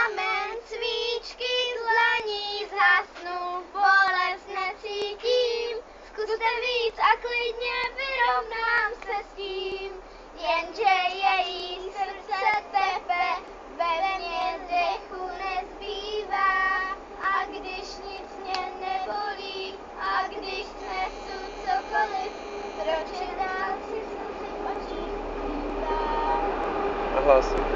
Amen, svíčky dlaní zhasnou, bolest necítím. Zkuste víc a klidně vyrovnám se s tím. Jenže její srdce tepe, ve mně dechu nezbývá. A když nic mě nebolí, a když snesu cokoliv, proč je dál si slzy v očích skrývám. A hlas.